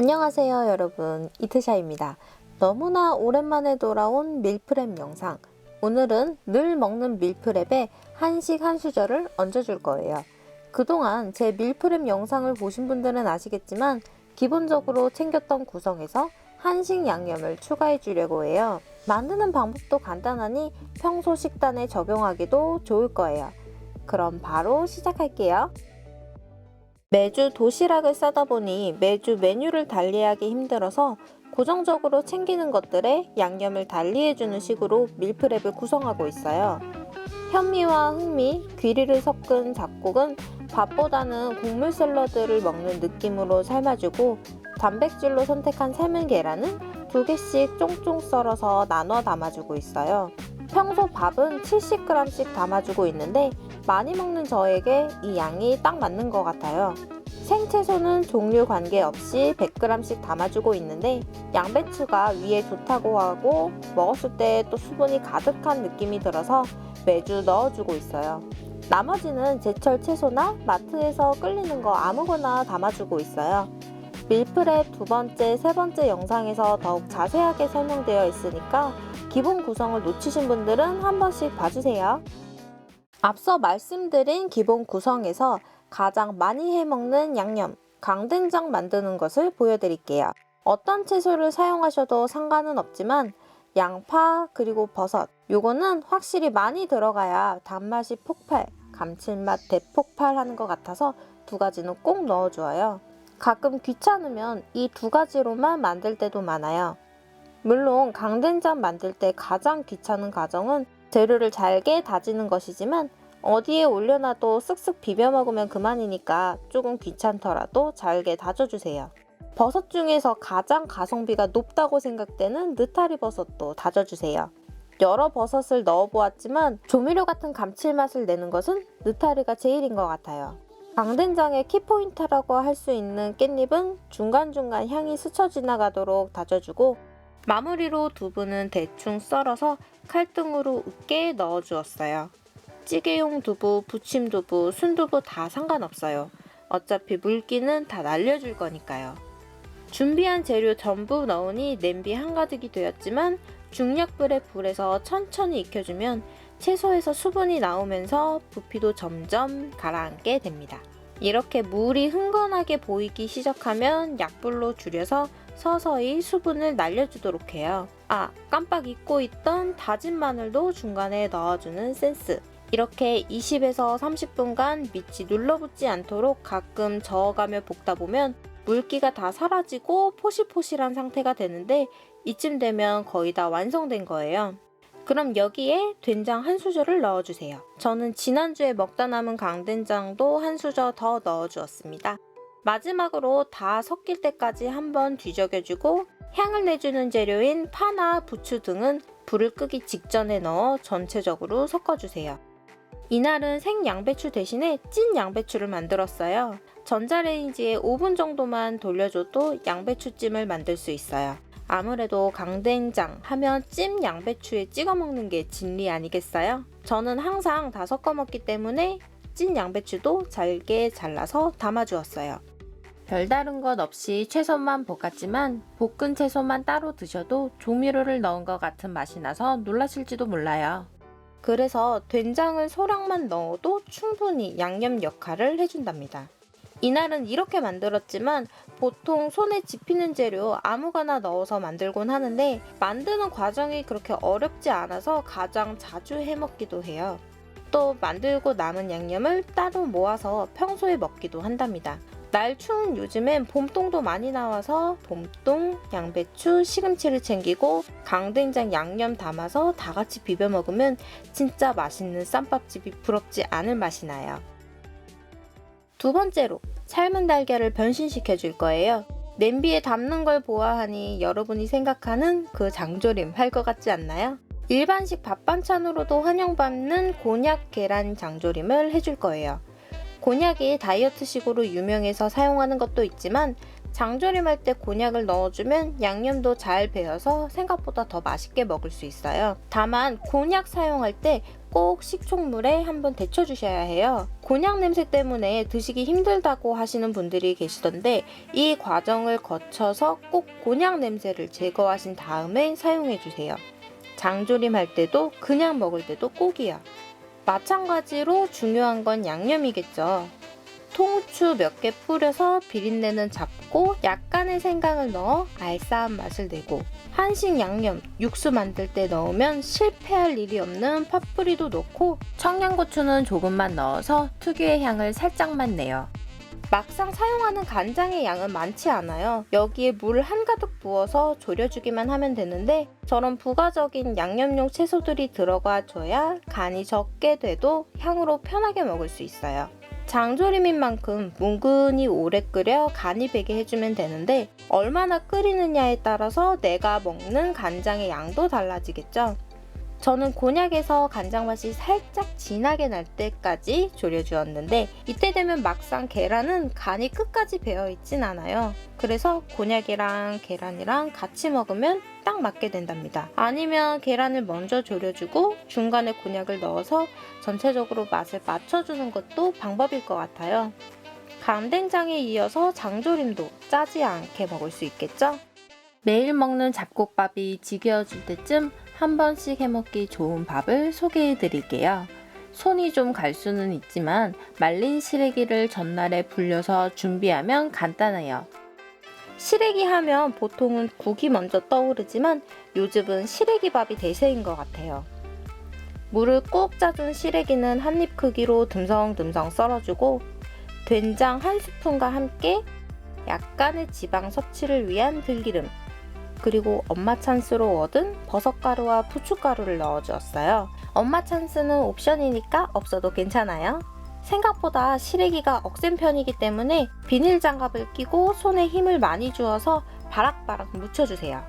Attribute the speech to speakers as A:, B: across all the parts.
A: 안녕하세요 여러분, 이트샤입니다. 너무나 오랜만에 돌아온 밀프렙 영상. 오늘은 늘 먹는 밀프렙에 한식 한 수저를 얹어줄 거예요. 그동안 제 밀프렙 영상을 보신 분들은 아시겠지만 기본적으로 챙겼던 구성에서 한식 양념을 추가해 주려고 해요. 만드는 방법도 간단하니 평소 식단에 적용하기도 좋을 거예요. 그럼 바로 시작할게요. 매주 도시락을 싸다 보니 매주 메뉴를 달리하기 힘들어서 고정적으로 챙기는 것들에 양념을 달리해주는 식으로 밀프렙을 구성하고 있어요. 현미와 흑미, 귀리를 섞은 잡곡은 밥보다는 곡물 샐러드를 먹는 느낌으로 삶아주고, 단백질로 선택한 삶은 계란은 2개씩 쫑쫑 썰어서 나눠 담아주고 있어요. 평소 밥은 70g씩 담아주고 있는데 많이 먹는 저에게 이 양이 딱 맞는 것 같아요. 생채소는 종류 관계없이 100g씩 담아주고 있는데 양배추가 위에 좋다고 하고 먹었을 때 또 수분이 가득한 느낌이 들어서 매주 넣어주고 있어요. 나머지는 제철 채소나 마트에서 끌리는 거 아무거나 담아주고 있어요. 밀프렙 두 번째, 세 번째 영상에서 더욱 자세하게 설명되어 있으니까 기본 구성을 놓치신 분들은 한 번씩 봐주세요. 앞서 말씀드린 기본 구성에서 가장 많이 해먹는 양념, 강된장 만드는 것을 보여드릴게요. 어떤 채소를 사용하셔도 상관은 없지만 양파 그리고 버섯, 요거는 확실히 많이 들어가야 단맛이 폭발, 감칠맛 대폭발하는 것 같아서 두 가지는 꼭 넣어줘요. 가끔 귀찮으면 이 두 가지로만 만들 때도 많아요. 물론 강된장 만들 때 가장 귀찮은 과정은 재료를 잘게 다지는 것이지만 어디에 올려놔도 쓱쓱 비벼 먹으면 그만이니까 조금 귀찮더라도 잘게 다져주세요. 버섯 중에서 가장 가성비가 높다고 생각되는 느타리 버섯도 다져주세요. 여러 버섯을 넣어보았지만 조미료 같은 감칠맛을 내는 것은 느타리가 제일인 것 같아요. 강된장의 키포인트라고 할 수 있는 깻잎은 중간중간 향이 스쳐 지나가도록 다져주고, 마무리로 두부는 대충 썰어서 칼등으로 으깨 넣어주었어요. 찌개용 두부, 부침두부, 순두부 다 상관없어요. 어차피 물기는 다 날려줄 거니까요. 준비한 재료 전부 넣으니 냄비 한가득이 되었지만 중약불의 불에서 천천히 익혀주면 채소에서 수분이 나오면서 부피도 점점 가라앉게 됩니다. 이렇게 물이 흥건하게 보이기 시작하면 약불로 줄여서 서서히 수분을 날려주도록 해요. 깜빡 잊고 있던 다진 마늘도 중간에 넣어주는 센스. 이렇게 20에서 30분간 밑이 눌러붙지 않도록 가끔 저어가며 볶다 보면 물기가 다 사라지고 포실포실한 상태가 되는데 이쯤 되면 거의 다 완성된 거예요. 그럼 여기에 된장 한 수저를 넣어주세요. 저는 지난주에 먹다 남은 강된장도 한 수저 더 넣어주었습니다. 마지막으로 다 섞일 때까지 한번 뒤적여주고 향을 내주는 재료인 파나 부추 등은 불을 끄기 직전에 넣어 전체적으로 섞어주세요. 이날은 생양배추 대신에 찐 양배추를 만들었어요. 전자레인지에 5분 정도만 돌려줘도 양배추찜을 만들 수 있어요. 아무래도 강된장 하면 찜 양배추에 찍어 먹는 게 진리 아니겠어요? 저는 항상 다 섞어 먹기 때문에 찐 양배추도 잘게 잘라서 담아주었어요. 별다른 것 없이 채소만 볶았지만 볶은 채소만 따로 드셔도 조미료를 넣은 것 같은 맛이 나서 놀라실지도 몰라요. 그래서 된장을 소량만 넣어도 충분히 양념 역할을 해준답니다. 이날은 이렇게 만들었지만 보통 손에 집히는 재료 아무거나 넣어서 만들곤 하는데 만드는 과정이 그렇게 어렵지 않아서 가장 자주 해먹기도 해요. 또 만들고 남은 양념을 따로 모아서 평소에 먹기도 한답니다. 날 추운 요즘엔 봄동도 많이 나와서 봄동, 양배추, 시금치를 챙기고 강된장 양념 담아서 다 같이 비벼 먹으면 진짜 맛있는 쌈밥집이 부럽지 않을 맛이 나요. 두 번째로 삶은 달걀을 변신시켜 줄 거예요. 냄비에 담는 걸 보아하니 여러분이 생각하는 그 장조림 할 것 같지 않나요? 일반식 밥 반찬으로도 환영받는 곤약 계란 장조림을 해줄 거예요. 곤약이 다이어트식으로 유명해서 사용하는 것도 있지만 장조림할 때 곤약을 넣어주면 양념도 잘 배어서 생각보다 더 맛있게 먹을 수 있어요. 다만 곤약 사용할 때 꼭 식초물에 한번 데쳐주셔야 해요. 곤약 냄새 때문에 드시기 힘들다고 하시는 분들이 계시던데 이 과정을 거쳐서 꼭 곤약 냄새를 제거하신 다음에 사용해주세요. 장조림 할 때도 그냥 먹을 때도 꼭이요. 마찬가지로 중요한 건 양념이겠죠. 통후추 몇 개 뿌려서 비린내는 잡고 약간의 생강을 넣어 알싸한 맛을 내고, 한식 양념, 육수 만들 때 넣으면 실패할 일이 없는 파프리도 넣고 청양고추는 조금만 넣어서 특유의 향을 살짝만 내요. 막상 사용하는 간장의 양은 많지 않아요. 여기에 물 한가득 부어서 졸여주기만 하면 되는데 저런 부가적인 양념용 채소들이 들어가줘야 간이 적게 돼도 향으로 편하게 먹을 수 있어요. 장조림인 만큼 뭉근히 오래 끓여 간이 배게 해주면 되는데 얼마나 끓이느냐에 따라서 내가 먹는 간장의 양도 달라지겠죠. 저는 곤약에서 간장 맛이 살짝 진하게 날 때까지 졸여주었는데 이때 되면 막상 계란은 간이 끝까지 배어 있진 않아요. 그래서 곤약이랑 계란이랑 같이 먹으면 딱 맞게 된답니다. 아니면 계란을 먼저 졸여주고 중간에 곤약을 넣어서 전체적으로 맛을 맞춰주는 것도 방법일 것 같아요. 간된장에 이어서 장조림도 짜지 않게 먹을 수 있겠죠? 매일 먹는 잡곡밥이 지겨워질 때쯤 한 번씩 해먹기 좋은 밥을 소개해 드릴게요. 손이 좀 갈 수는 있지만 말린 시래기를 전날에 불려서 준비하면 간단해요. 시래기 하면 보통은 국이 먼저 떠오르지만 요즘은 시래기밥이 대세인 것 같아요. 물을 꼭 짜준 시래기는 한입 크기로 듬성듬성 썰어주고 된장 한 스푼과 함께 약간의 지방 섭취를 위한 들기름, 그리고 엄마 찬스로 얻은 버섯가루와 부추가루를 넣어주었어요. 엄마 찬스는 옵션이니까 없어도 괜찮아요. 생각보다 시래기가 억센 편이기 때문에 비닐 장갑을 끼고 손에 힘을 많이 주어서 바락바락 묻혀주세요.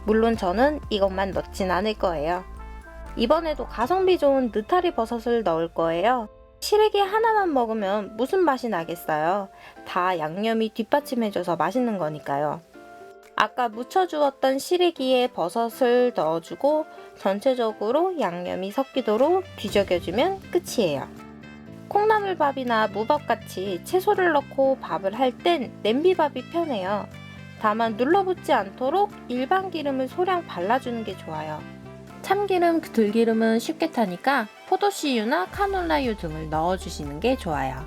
A: 물론 저는 이것만 넣진 않을 거예요. 이번에도 가성비 좋은 느타리 버섯을 넣을 거예요. 시래기 하나만 먹으면 무슨 맛이 나겠어요. 다 양념이 뒷받침해줘서 맛있는 거니까요. 아까 묻혀주었던 시래기에 버섯을 넣어주고 전체적으로 양념이 섞이도록 뒤적여주면 끝이에요. 콩나물밥이나 무밥같이 채소를 넣고 밥을 할 땐 냄비밥이 편해요. 다만 눌러붙지 않도록 일반 기름을 소량 발라주는 게 좋아요. 참기름, 들기름은 쉽게 타니까 포도씨유나 카놀라유 등을 넣어주시는 게 좋아요.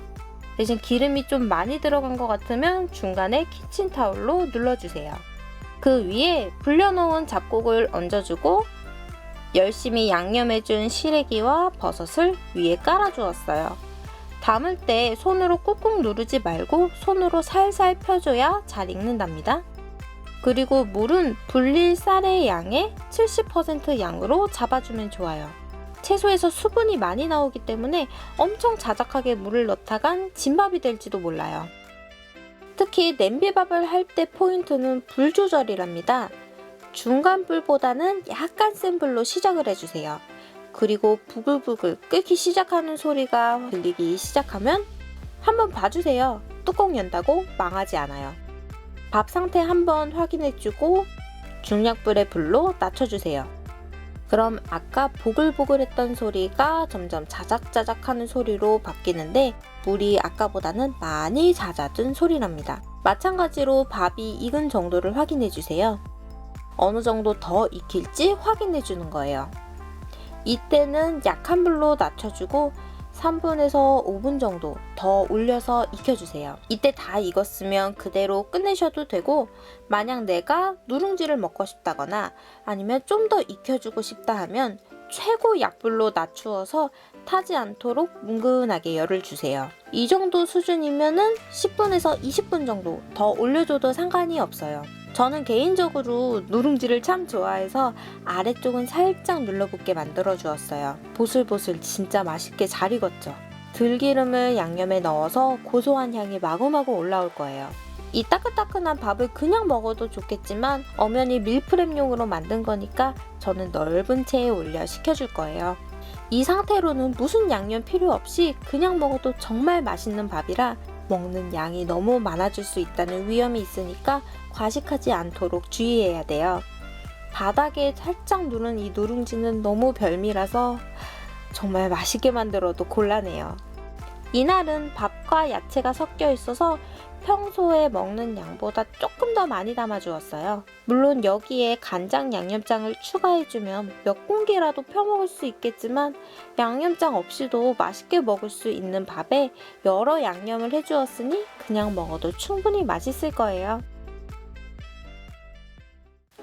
A: 대신 기름이 좀 많이 들어간 것 같으면 중간에 키친타올로 눌러주세요. 그 위에 불려놓은 잡곡을 얹어주고 열심히 양념해준 시래기와 버섯을 위에 깔아주었어요. 담을 때 손으로 꾹꾹 누르지 말고 손으로 살살 펴줘야 잘 익는답니다. 그리고 물은 불릴 쌀의 양의 70% 양으로 잡아주면 좋아요. 채소에서 수분이 많이 나오기 때문에 엄청 자작하게 물을 넣다간 진밥이 될지도 몰라요. 특히 냄비밥을 할 때 포인트는 불 조절이랍니다. 중간 불보다는 약간 센 불로 시작을 해주세요. 그리고 부글부글 끓기 시작하는 소리가 들리기 시작하면 한번 봐주세요. 뚜껑 연다고 망하지 않아요. 밥 상태 한번 확인해주고 중약불의 불로 낮춰주세요. 그럼 아까 보글보글했던 소리가 점점 자작자작하는 소리로 바뀌는데 물이 아까보다는 많이 잦아든 소리랍니다. 마찬가지로 밥이 익은 정도를 확인해주세요. 어느 정도 더 익힐지 확인해주는 거예요. 이때는 약한 불로 낮춰주고 3분에서 5분 정도 더 올려서 익혀주세요. 이때 다 익었으면 그대로 끝내셔도 되고, 만약 내가 누룽지를 먹고 싶다거나 아니면 좀 더 익혀주고 싶다 하면 최고 약불로 낮추어서 타지 않도록 뭉근하게 열을 주세요. 이 정도 수준이면은 10분에서 20분 정도 더 올려줘도 상관이 없어요. 저는 개인적으로 누룽지를 참 좋아해서 아래쪽은 살짝 눌러붙게 만들어 주었어요. 보슬보슬 진짜 맛있게 잘 익었죠. 들기름을 양념에 넣어서 고소한 향이 마구마구 올라올 거예요. 이 따끈따끈한 밥을 그냥 먹어도 좋겠지만 엄연히 밀프렙용으로 만든 거니까 저는 넓은 체에 올려 식혀줄 거예요. 이 상태로는 무슨 양념 필요 없이 그냥 먹어도 정말 맛있는 밥이라 먹는 양이 너무 많아질 수 있다는 위험이 있으니까 과식하지 않도록 주의해야 돼요. 바닥에 살짝 누른 이 누룽지는 너무 별미라서 정말 맛있게 만들어도 곤란해요. 이날은 밥과 야채가 섞여 있어서 평소에 먹는 양보다 조금 더 많이 담아주었어요. 물론 여기에 간장 양념장을 추가해주면 몇 공기라도 펴먹을 수 있겠지만 양념장 없이도 맛있게 먹을 수 있는 밥에 여러 양념을 해주었으니 그냥 먹어도 충분히 맛있을 거예요.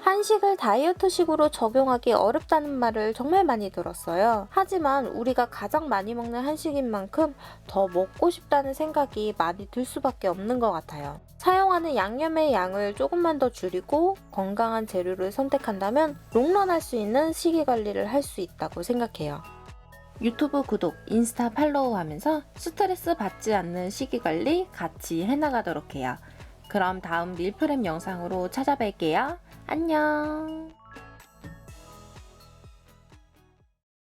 A: 한식을 다이어트식으로 적용하기 어렵다는 말을 정말 많이 들었어요. 하지만 우리가 가장 많이 먹는 한식인 만큼 더 먹고 싶다는 생각이 많이 들 수밖에 없는 것 같아요. 사용하는 양념의 양을 조금만 더 줄이고 건강한 재료를 선택한다면 롱런할 수 있는 식이 관리를 할 수 있다고 생각해요. 유튜브 구독, 인스타 팔로우 하면서 스트레스 받지 않는 식이 관리 같이 해나가도록 해요. 그럼 다음 밀프렙 영상으로 찾아뵐게요. 안녕.